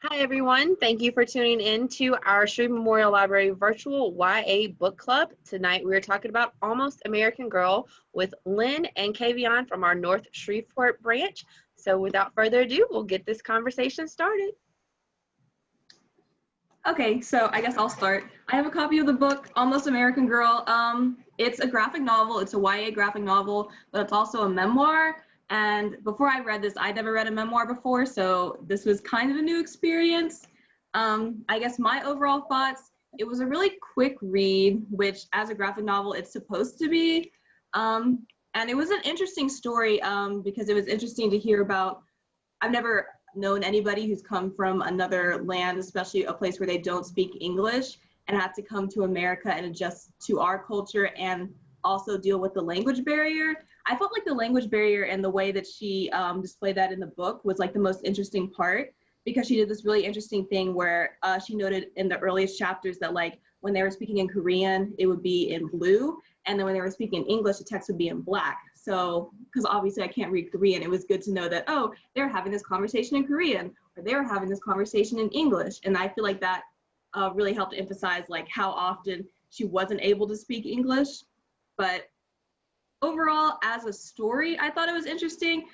Hi, everyone. Thank you for tuning in to our Shreve Memorial Library virtual YA book club. Tonight, we are talking about Almost American Girl with Lynn and Kayvion from our North Shreveport branch. So without further ado, we'll get this conversation started. Okay, so I guess I'll start. I have a copy of the book, Almost American Girl. It's a graphic novel. It's a YA graphic novel, but it's also a memoir. And before I read this, I'd never read a memoir before, so this was kind of a new experience. I guess my overall thoughts, it was a really quick read, which as a graphic novel, it's supposed to be. And it was an interesting story because it was interesting to hear about. I've never known anybody who's come from another land, especially a place where they don't speak English, and had to come to America and adjust to our culture and also deal with the language barrier. I felt like the language barrier and the way that she displayed that in the book was like the most interesting part, because she did this really interesting thing where she noted in the earliest chapters that like when they were speaking in Korean, it would be in blue. And then when they were speaking in English, the text would be in black. So, because obviously I can't read Korean, it was good to know that, oh, they're having this conversation in Korean, or they were having this conversation in English. And I feel like that really helped emphasize like how often she wasn't able to speak English. But overall, as a story, I thought it was interesting.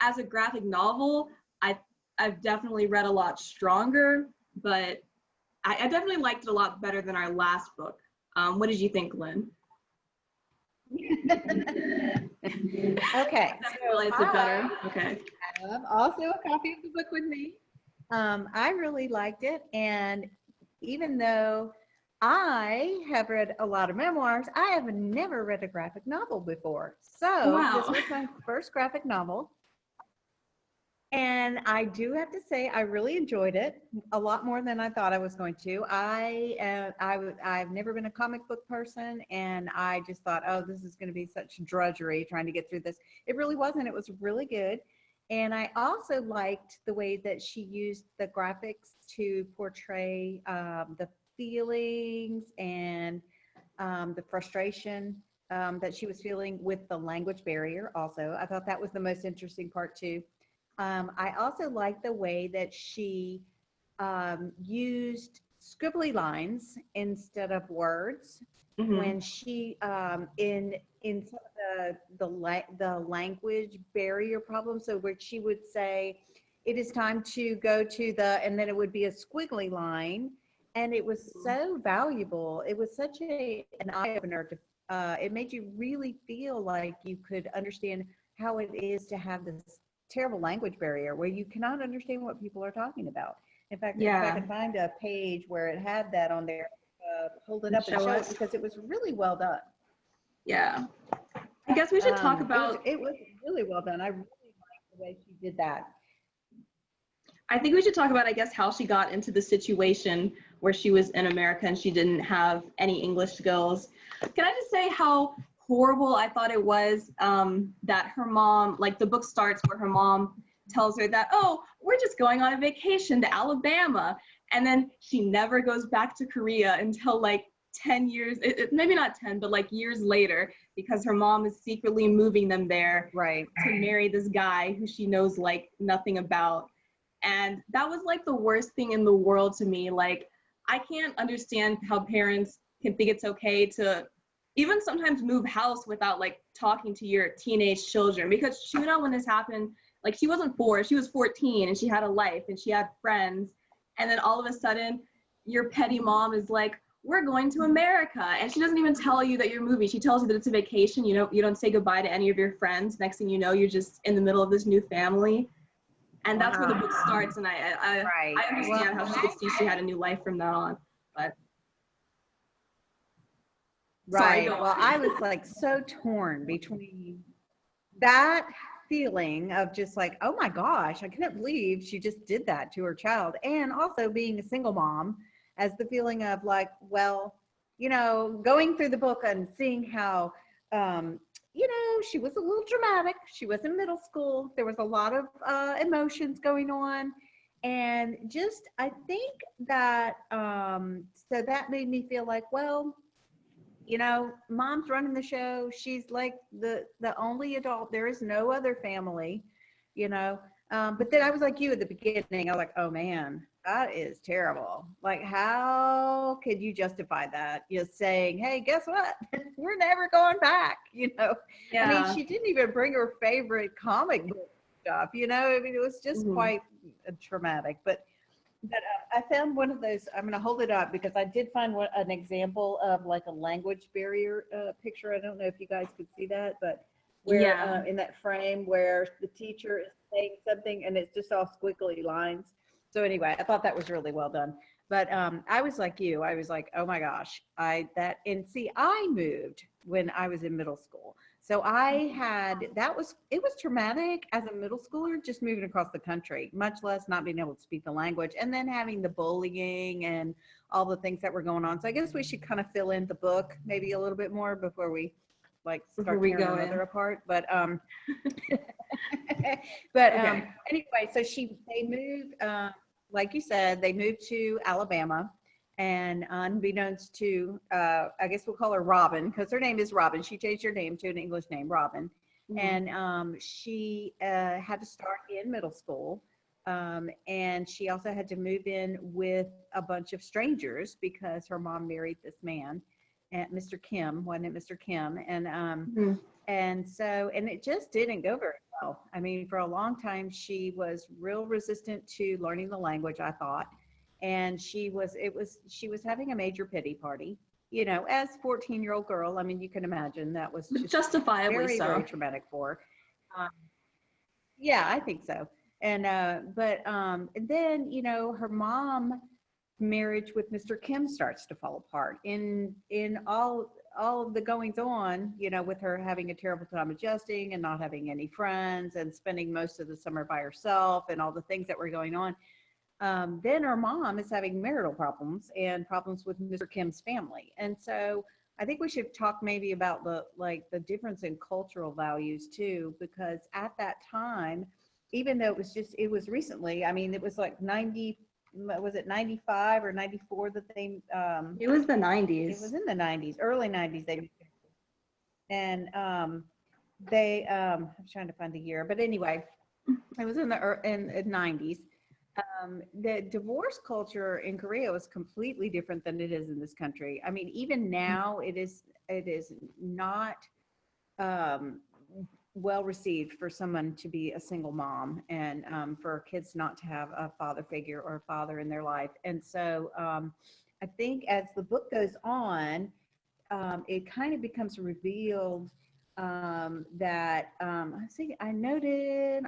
As a graphic novel, I've definitely read a lot stronger, but I definitely liked it a lot better than our last book. What did you think, Lynn? Okay, so it better. Okay. I have also a copy of the book with me. I really liked it, and even though I have read a lot of memoirs, I have never read a graphic novel before. So wow. This was my first graphic novel. And I do have to say, I really enjoyed it a lot more than I thought I was going to. I've never been a comic book person, and I just thought, oh, this is going to be such drudgery trying to get through this. It really wasn't. It was really good. And I also liked the way that she used the graphics to portray the feelings and the frustration that she was feeling with the language barrier also. I thought that was the most interesting part too. I also like the way that she used scribbly lines instead of words when she in some of the language barrier problem. So where she would say, "It is time to go to the," and then it would be a squiggly line, and it was so valuable. It was such an eye opener to. It made you really feel like you could understand how it is to have this terrible language barrier where you cannot understand what people are talking about. In fact, if I could find a page where it had that on there, hold it up and show it, because it was really well done. Yeah. I guess we should talk about... It was really well done. I really liked the way she did that. I think we should talk about, I guess, how she got into the situation where she was in America and she didn't have any English skills. Can I just say how horrible I thought it was that her mom, like the book starts where her mom tells her that, oh, we're just going on a vacation to Alabama. And then she never goes back to Korea until like 10 years, maybe not 10, but like years later, because her mom is secretly moving them there to marry this guy who she knows like nothing about. And that was like the worst thing in the world to me. Like, I can't understand how parents can think it's okay to even sometimes move house without like talking to your teenage children, because Shuna, when this happened, like she wasn't 4, she was 14 and she had a life and she had friends. And then all of a sudden your petty mom is like, we're going to America. And she doesn't even tell you that you're moving. She tells you that it's a vacation. You don't say goodbye to any of your friends. Next thing you know, you're just in the middle of this new family. And that's where the book starts. And I understand how she could see she had a new life from that on, but. Right. Sorry, well, I was like so torn between that feeling of just like, oh my gosh, I can't believe she just did that to her child. And also being a single mom, as the feeling of like, well, going through the book and seeing how, she was a little dramatic. She was in middle school. There was a lot of emotions going on. And just, I think that, so that made me feel like, well, mom's running the show. She's like the only adult. There is no other family, But then I was like you at the beginning. I was like, oh man, that is terrible. Like, how could you justify that? Just saying, hey, guess what? We're never going back. I mean, Yeah. she didn't even bring her favorite comic book stuff. I mean, it was just quite traumatic. But I found one of those. I'm going to hold it up because I did find an example of like a language barrier picture. I don't know if you guys could see that, but where Yeah. in that frame where the teacher is saying something and it's just all squiggly lines. So anyway, I thought that was really well done. But I was like you. I was like, oh my gosh, I moved when I was in middle school. So it was traumatic as a middle schooler, just moving across the country, much less not being able to speak the language and then having the bullying and all the things that were going on. So I guess we should kind of fill in the book maybe a little bit more before we start tearing our mother apart. But anyway, so they moved, like you said, they moved to Alabama. And unbeknownst to, I guess we'll call her Robin, because her name is Robin. She changed her name to an English name, Robin. And she had to start in middle school. And she also had to move in with a bunch of strangers because her mom married this man, Mr. Kim, wasn't it Mr. Kim? And so it just didn't go very well. I mean, for a long time, she was real resistant to learning the language, I thought. And she was having a major pity party, as 14-year-old girl. I mean, you can imagine that was just justifiably very traumatic for her. Yeah, I think so. And then her mom marriage with Mr. Kim starts to fall apart in all of the goings on, with her having a terrible time adjusting and not having any friends and spending most of the summer by herself and all the things that were going on. Then her mom is having marital problems and problems with Mr. Kim's family. And so I think we should talk maybe about the difference in cultural values too, because at that time, even though it was recently, I mean, it was like was it 95 or 94 that they, it was the 90s. It was in the 90s, early 90s. And I'm trying to find the year, but anyway, it was in the 90s. The divorce culture in Korea was completely different than it is in this country. I mean, even now it is not well received for someone to be a single mom and for kids not to have a father figure or a father in their life. And so I think as the book goes on, it kind of becomes revealed that I noted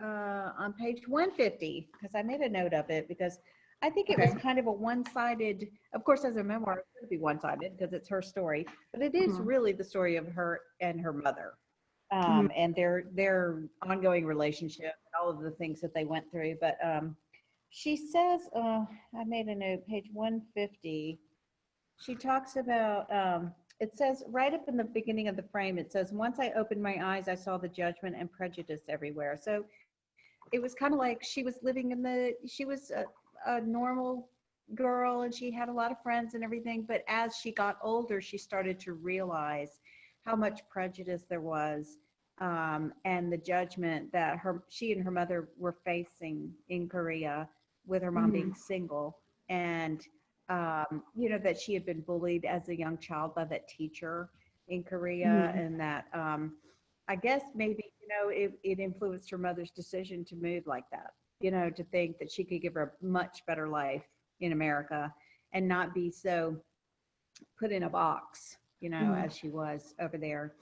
on page 150, because I made a note of it, because I think it was kind of a one-sided, of course, as a memoir, it's going to be one-sided because it's her story, but it is really the story of her and her mother and their ongoing relationship and all of the things that they went through. But she says, I made a note, page 150, she talks about, it says right up in the beginning of the frame, it says, once I opened my eyes, I saw the judgment and prejudice everywhere. So it was kind of like she was she was a normal girl and she had a lot of friends and everything. But as she got older, she started to realize how much prejudice there was and the judgment that she and her mother were facing in Korea with her mom being single. And that she had been bullied as a young child by that teacher in Korea, and that I guess maybe it influenced her mother's decision to move like that, to think that she could give her a much better life in America and not be so put in a box, as she was over there.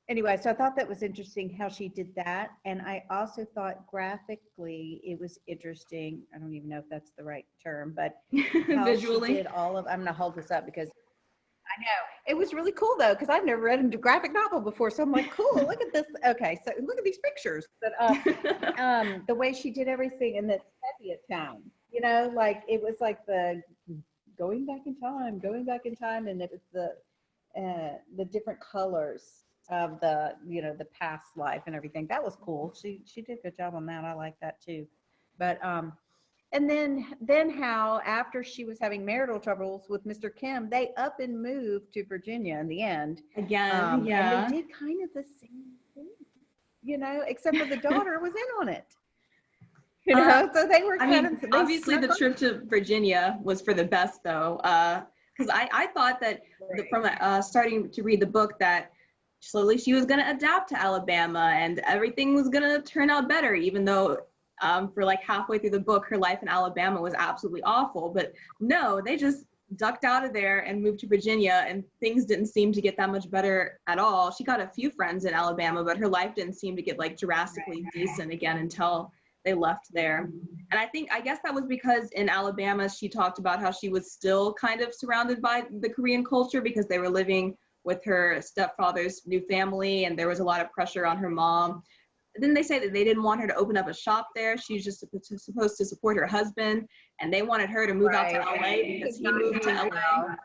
Anyway, so I thought that was interesting how she did that. And I also thought graphically it was interesting. I don't even know if that's the right term, but how visually. She did all of, I'm going to hold this up because I know it was really cool though, because I've never read a graphic novel before. So I'm like, cool, look at this. Okay, so look at these pictures. But the way she did everything in that sepia tone, like it was like the going back in time, and it was the different colors of the the past life and everything. That was cool. She did a good job on that. I like that too. But and then how after she was having marital troubles with Mr. Kim, they up and moved to Virginia in the end. Again, yeah. And they did kind of the same thing. except for the daughter was in on it. So they were obviously the trip to Virginia was for the best though, because I thought that from starting to read the book that slowly she was going to adapt to Alabama and everything was going to turn out better, even though for like halfway through the book, her life in Alabama was absolutely awful. But no, they just ducked out of there and moved to Virginia, and things didn't seem to get that much better at all. She got a few friends in Alabama, but her life didn't seem to get like drastically decent again until they left there. And I guess that was because in Alabama, she talked about how she was still kind of surrounded by the Korean culture because they were living with her stepfather's new family, and there was a lot of pressure on her mom. Then they say that they didn't want her to open up a shop there. She was just supposed to support her husband, and they wanted her to move out to LA because he moved to LA.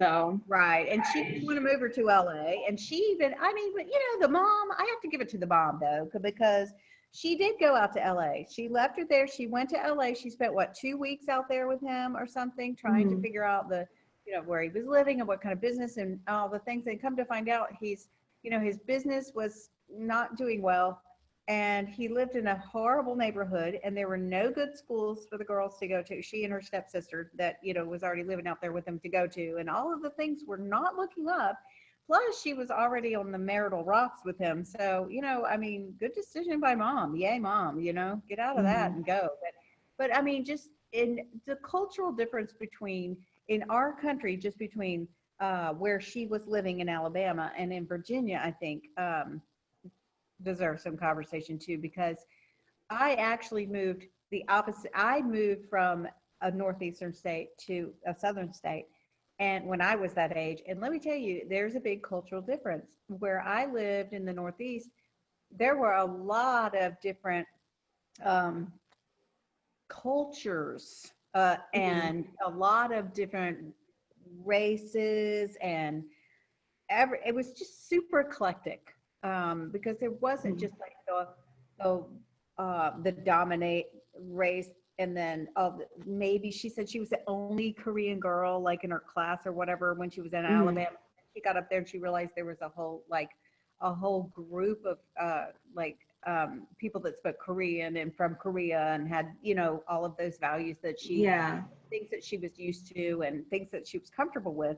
So right, and she didn't want to move her to LA, and she even, but the mom, I have to give it to the mom though, because she did go out to LA. She left her there. She went to LA. She spent 2 weeks out there with him or something, trying to figure out where he was living and what kind of business and all the things. And come to find out, his business was not doing well, and he lived in a horrible neighborhood, and there were no good schools for the girls to go to. She and her stepsister that was already living out there with them to go to, and all of the things were not looking up. Plus, she was already on the marital rocks with him. So, good decision by mom. Yay, mom, get out of that and go. But just in the cultural difference in our country, just between where she was living in Alabama and in Virginia, I think deserves some conversation too, because I actually moved the opposite. I moved from a northeastern state to a southern state. And when I was that age, and let me tell you, there's a big cultural difference. Where I lived in the Northeast, there were a lot of different cultures and a lot of different races, and it was just super eclectic because there wasn't just like the dominate race. And then maybe she said she was the only Korean girl like in her class or whatever when she was in Alabama. She got up there and she realized there was a whole group of people that spoke Korean and from Korea and had all of those values that things that she was used to and things that she was comfortable with.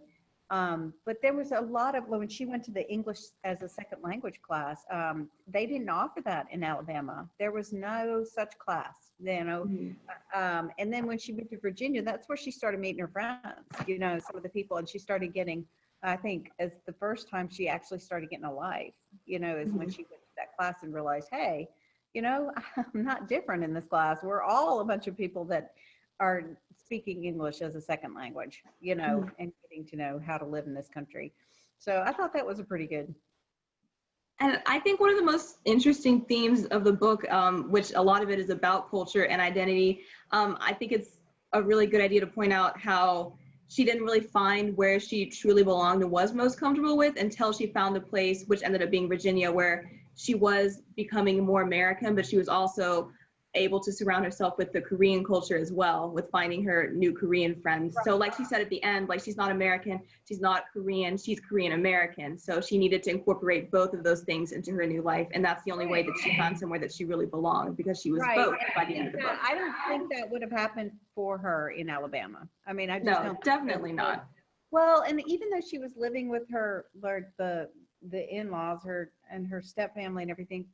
But there was a lot of, when she went to the English as a second language class, they didn't offer that in Alabama. There was no such class, and then when she moved to Virginia, that's where she started meeting her friends, some of the people, and she started getting, I think, as the first time she actually started getting a life, is when she went to that class and realized, hey, I'm not different in this class. We're all a bunch of people that are speaking English as a second language, and getting to know how to live in this country. So I thought that was a pretty good. And I think one of the most interesting themes of the book, which a lot of it is about culture and identity, I think it's a really good idea to point out how she didn't really find where she truly belonged and was most comfortable with until she found a place, which ended up being Virginia, where she was becoming more American, but she was also able to surround herself with the Korean culture as well, with finding her new Korean friends. So like she said at the end, like she's not American, she's not Korean, she's Korean American. So she needed to incorporate both of those things into her new life. And that's the only way that she found somewhere that she really belonged, because she was both by the end of the book. I don't think that would have happened for her in Alabama. I just don't definitely not. Well, and even though she was living with the in-laws, her and her step family and everything,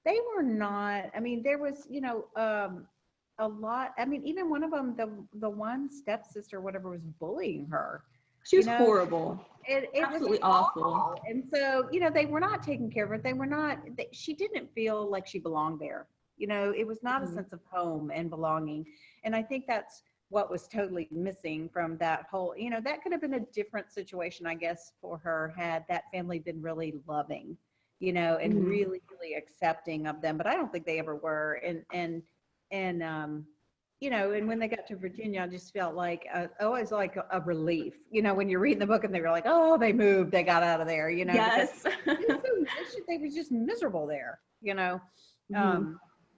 they were not, there was, a lot, even one of them, the one stepsister, whatever, was bullying her. She was horrible. It absolutely was awful. And so, they were not taking care of her. She didn't feel like she belonged there. It was not a sense of home and belonging. And I think that's what was totally missing from that whole, that could have been a different situation, I guess, for her had that family been really loving, and really, really accepting of them. But I don't think they ever were. And when they got to Virginia, I just felt like, always like a relief, when you're reading the book and they were like, oh, they moved, they got out of there, Yes. They were just miserable there,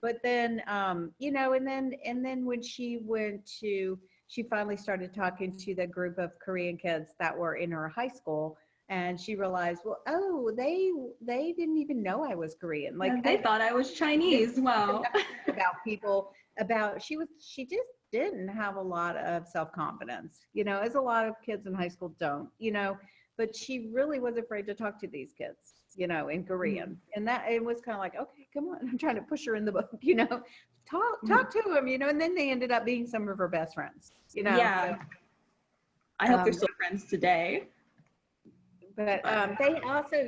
but then, and then when she finally started talking to the group of Korean kids that were in her high school, And she realized, well, oh, they didn't even know I was Korean. Like, Yeah, they thought I was Chinese. Wow. about people, about she just didn't have a lot of self-confidence, as a lot of kids in high school don't, but she really was afraid to talk to these kids, in Korean. And that, it was kind of like, okay, come on, I'm trying to push her in the book, talk to them, and then they ended up being some of her best friends, Yeah. So, I hope they're still friends today. but they also,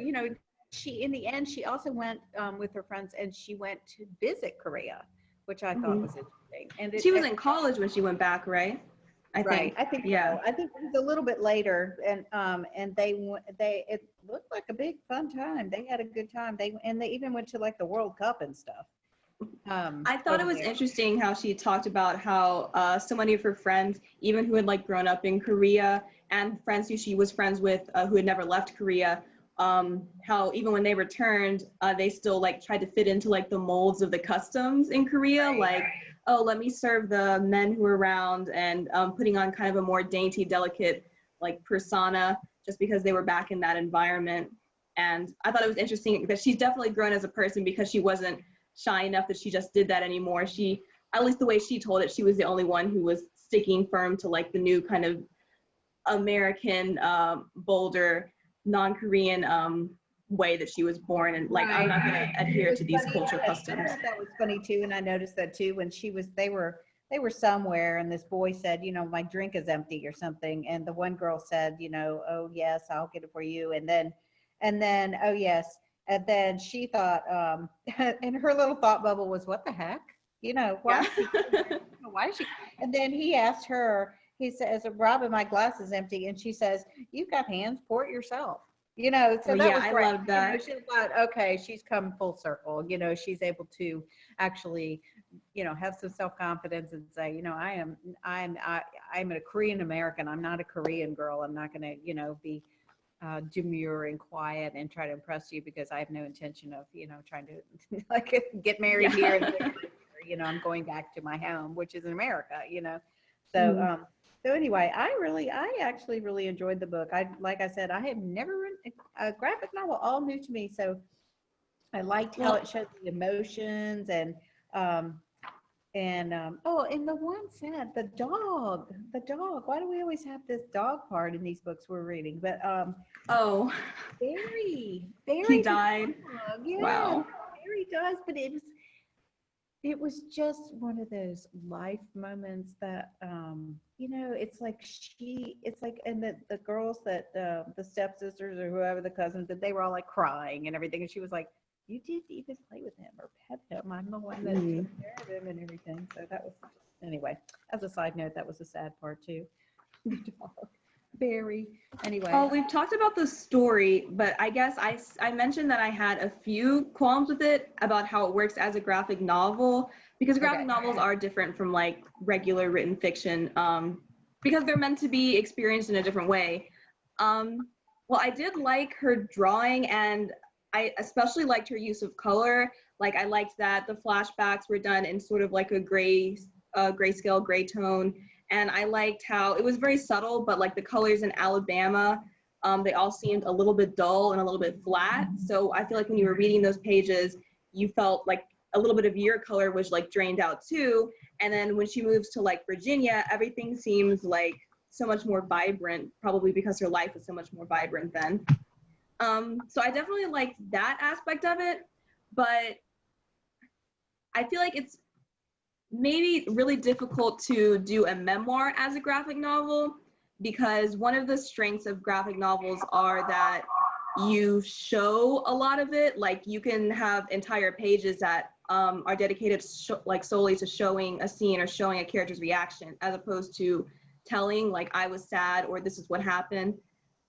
she, in the end, she also went with her friends, and she went to visit Korea, which I thought was interesting. And She was in college when she went back, right? I think. I think Yeah. so. I think it was a little bit later, and it looked like a big fun time. They had a good time. They even went to like the World Cup and stuff. I thought it was interesting how she talked about how so many of her friends, even who had like grown up in Korea, and friends who she was friends with who had never left Korea, how even when they returned, they still like tried to fit into like the molds of the customs in Korea, like, oh, let me serve the men who are around, and putting on kind of a more dainty, delicate like persona just because they were back in that environment. And I thought it was interesting that she's definitely grown as a person because she wasn't shy enough that she just did that anymore. She, at least the way she told it, she was the only one who was sticking firm to like the new kind of American, bolder, non-Korean way that she was born, and like, I'm not going to adhere to these cultural customs. That was funny too, and I noticed that too when they were somewhere, and this boy said, my drink is empty or something, and the one girl said, oh yes, I'll get it for you, and then oh yes, and then she thought, and her little thought bubble was, what the heck, why is she, why is she? And then he asked her, he says, Robin, my glass is empty, and she says, you've got hands, pour it yourself. So that was great. I love that. She thought, okay, she's come full circle. She's able to actually, have some self-confidence and say, I'm a Korean American. I'm not a Korean girl. I'm not going to, be demure and quiet and try to impress you because I have no intention of, trying to like get married here. And, I'm going back to my home, which is in America. So, so anyway, I actually really enjoyed the book. Like I said, I have never written a graphic novel, all new to me. So I liked how it showed the emotions and and the one said the dog. Why do we always have this dog part in these books we're reading? But Barry he died. Yeah, Wow. Barry does, but it was just one of those life moments that it's like, and the girls that the stepsisters or whoever, the cousins, that they were all like crying and everything, and she was like, you didn't even play with him or pet him, I'm the one that took care of him and everything. So that was anyway, as a side note, that was a sad part too. Barry. Anyway. Oh, we've talked about the story, but I guess I mentioned that I had a few qualms with it about how it works as a graphic novel, because graphic novels are different from like regular written fiction, because they're meant to be experienced in a different way. Well, I did like her drawing, and I especially liked her use of color. Like, I liked that the flashbacks were done in sort of like a grayscale, gray tone. And I liked how it was very subtle, but like the colors in Alabama, they all seemed a little bit dull and a little bit flat. So I feel like when you were reading those pages, you felt like a little bit of your color was like drained out too. And then when she moves to like Virginia, everything seems like so much more vibrant, probably because her life is so much more vibrant then. So I definitely liked that aspect of it, but I feel like it's maybe really difficult to do a memoir as a graphic novel, because one of the strengths of graphic novels are that you show a lot of it. Like, you can have entire pages that are dedicated like solely to showing a scene or showing a character's reaction, as opposed to telling like, I was sad or this is what happened.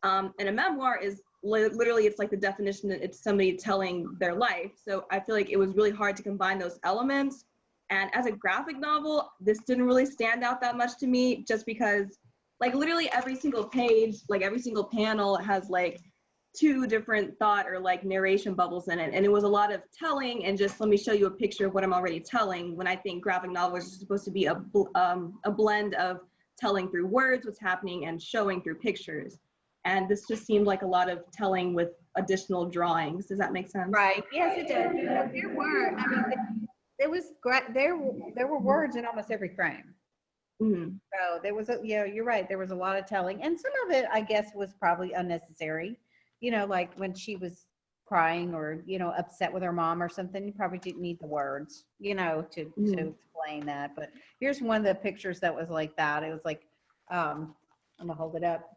And a memoir is literally, it's like the definition that it's somebody telling their life. So I feel like it was really hard to combine those elements. And as a graphic novel, this didn't really stand out that much to me, just because like literally every single page, like every single panel has like 2 different thought or like narration bubbles in it. And it was a lot of telling and just, let me show you a picture of what I'm already telling, when I think graphic novels are supposed to be a blend of telling through words what's happening and showing through pictures. And this just seemed like a lot of telling with additional drawings. Does that make sense? Right. Yes, it does. There were, I mean, there was there were words in almost every frame. Mm-hmm. So there was yeah, you're right. There was a lot of telling, and some of it, I guess, was probably unnecessary. Like when she was crying or upset with her mom or something, you probably didn't need the words, to explain that. But here's one of the pictures that was like that. It was like, I'm gonna hold it up,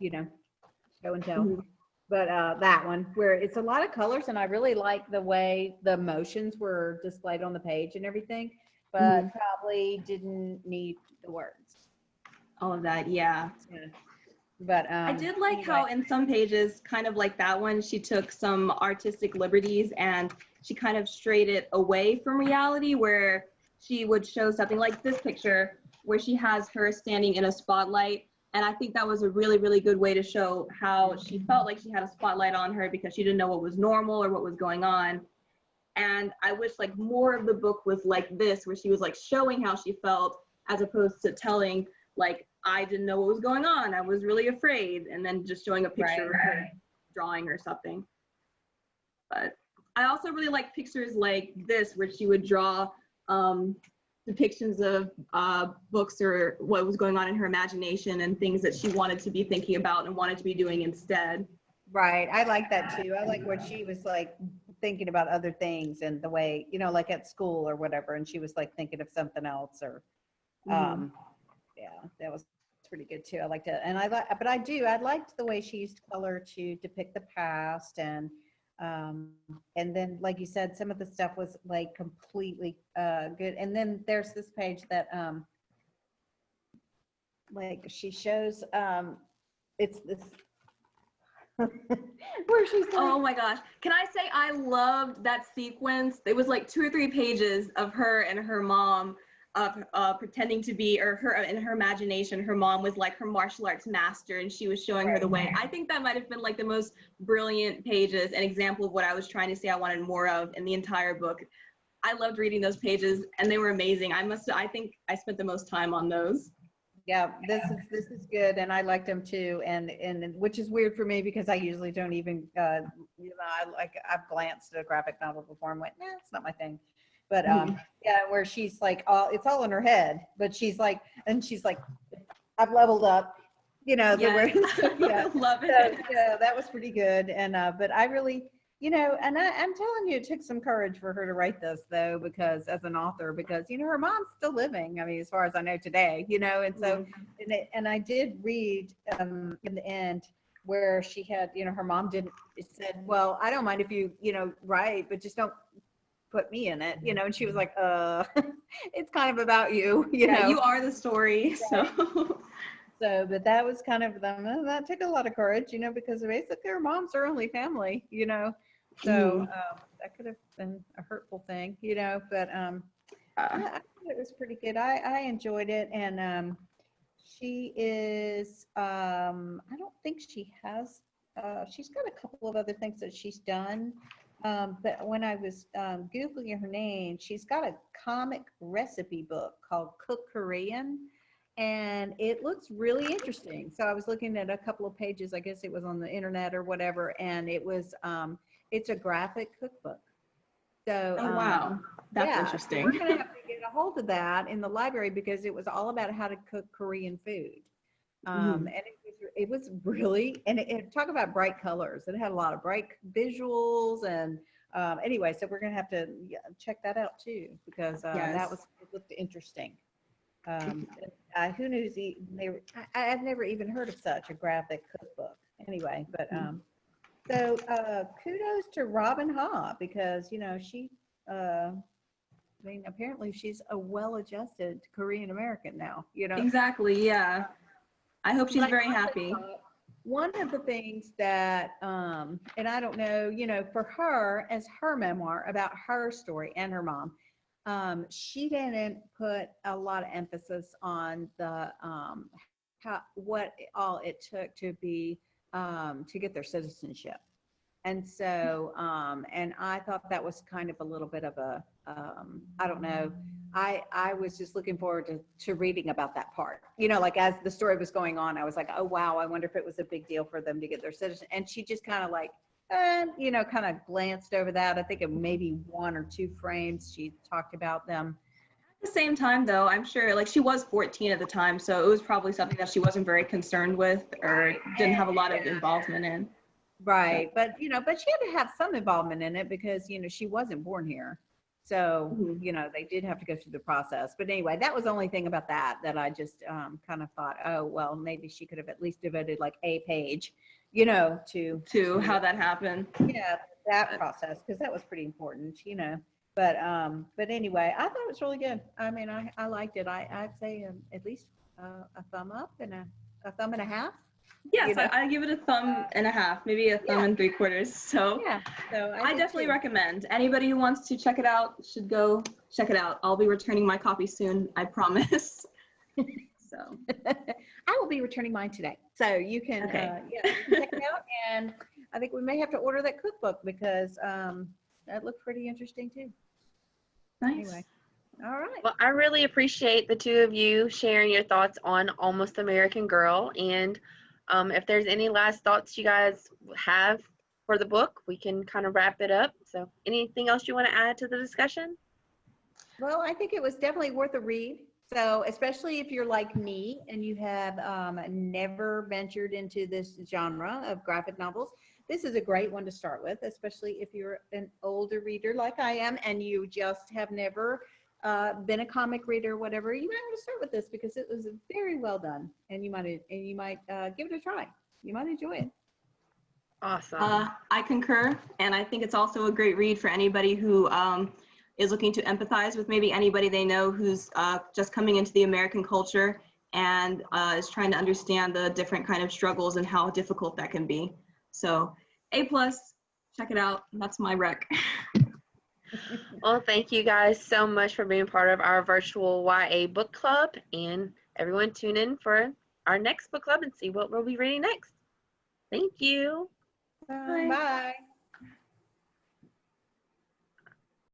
show and tell. Mm-hmm. But that one where it's a lot of colors, and I really like the way the emotions were displayed on the page and everything, but probably didn't need the words. All of that, yeah. But I did like anyway. how in some pages, kind of like that one, she took some artistic liberties and she kind of strayed it away from reality, where she would show something like this picture where she has her standing in a spotlight. And I think that was a really, really good way to show how she felt like she had a spotlight on her because she didn't know what was normal or what was going on. And I wish like more of the book was like this, where she was like showing how she felt as opposed to telling like, I didn't know what was going on, I was really afraid, and then just showing a picture of her drawing or something. But I also really like pictures like this where she would draw depictions of books or what was going on in her imagination and things that she wanted to be thinking about and wanted to be doing instead. Right. I like that too. I like what she was like thinking about other things and the way, like at school or whatever, and she was like thinking of something else or yeah, that was pretty good too. I liked it. And I liked the way she used color to depict the past, and then like you said, some of the stuff was like completely good. And then there's this page that like she shows it's this where she's like, oh my gosh, can I say I loved that sequence? It was like 2 or 3 pages of her and her mom pretending to be, or her in her imagination, her mom was like her martial arts master and she was showing her the way. I think that might have been like the most brilliant pages, an example of what I was trying to say I wanted more of in the entire book. I loved reading those pages and they were amazing. I think I spent the most time on those. Yeah, this is good, and I liked them too, and which is weird for me because I usually don't even I've glanced at a graphic novel before and went, nah, it's not my thing. But yeah, where she's like, it's all in her head, but she's like, I've leveled up, Yes. yeah. Love it. So, yeah, that was pretty good, and but I really, and I'm telling you, it took some courage for her to write this though, because as an author, because her mom's still living. I mean, as far as I know today, and so, and I did read in the end where she had, her mom said, well, I don't mind if you, write, but just don't put me in it, and she was like, it's kind of about you, Yeah, you are the story. Right. So but that was kind of that took a lot of courage, because basically her mom's her only family, so that could have been a hurtful thing, but I thought it was pretty good. I enjoyed it, and she is I don't think she has she's got a couple of other things that she's done. But when I was Googling her name, she's got a comic recipe book called Cook Korean, and it looks really interesting. So I was looking at a couple of pages, I guess it was on the internet or whatever, and it was, it's a graphic cookbook. So, oh, wow, that's interesting. So we're going to have to get a hold of that in the library because it was all about how to cook Korean food. And it was really, and it talk about bright colors. It had a lot of bright visuals, and anyway, so we're gonna have to check that out too, because it looked interesting. Who knew I've never even heard of such a graphic cookbook. Anyway, but so kudos to Robin Ha, because she I mean, apparently she's a well-adjusted Korean American now. Exactly. Yeah. I hope she's very happy. One of the things that, and I don't know, for her, as her memoir about her story and her mom, she didn't put a lot of emphasis on the what all it took to be to get their citizenship. And so, and I thought that was kind of a little bit of a, I don't know, I was just looking forward to reading about that part. You know, like as the story was going on, I was like, oh wow, I wonder if it was a big deal for them to get their citizenship. And she just kind of like, you know, kind of glanced over that. I think it maybe one or two frames she talked about them. At the same time, though, I'm sure like she was 14 at the time, so it was probably something that she wasn't very concerned with or didn't have a lot of involvement in. Right. But, you know, but she had to have some involvement in it because, you know, she wasn't born here. So, you know, they did have to go through the process. But anyway, that was the only thing about that I just kind of thought, oh, well, maybe she could have at least devoted like a page, you know, to how that happened. Yeah, that process, because that was pretty important, you know. But anyway, I thought it was really good. I mean, I liked it. I'd say at least a thumb up and a thumb and a half. Yes, you know? I give it a thumb and a half, maybe a thumb and 3/4. So Yeah, so I definitely recommend. Anybody who wants to check it out should go check it out. I'll be returning my copy soon, I promise. So I will be returning mine today. So you can, you can check it out. And I think we may have to order that cookbook because that looked pretty interesting too. nice. Anyway, all right. Well, I really appreciate the two of you sharing your thoughts on Almost American Girl. And if there's any last thoughts you guys have for the book, we can kind of wrap it up. So anything else you want to add to the discussion? Well, I think it was definitely worth a read. So especially if you're like me and you have never ventured into this genre of graphic novels, this is a great one to start with, especially if you're an older reader like I am and you just have never been a comic reader or whatever. You might want to start with this because it was very well done, and you might give it a try. You might enjoy it. Awesome. I concur, and I think it's also a great read for anybody who is looking to empathize with maybe anybody they know who's just coming into the American culture and is trying to understand the different kind of struggles and how difficult that can be. So A+, check it out. That's my rec. Well, thank you guys so much for being part of our virtual YA book club, and everyone tune in for our next book club and see what we'll be reading next. Thank you. Bye.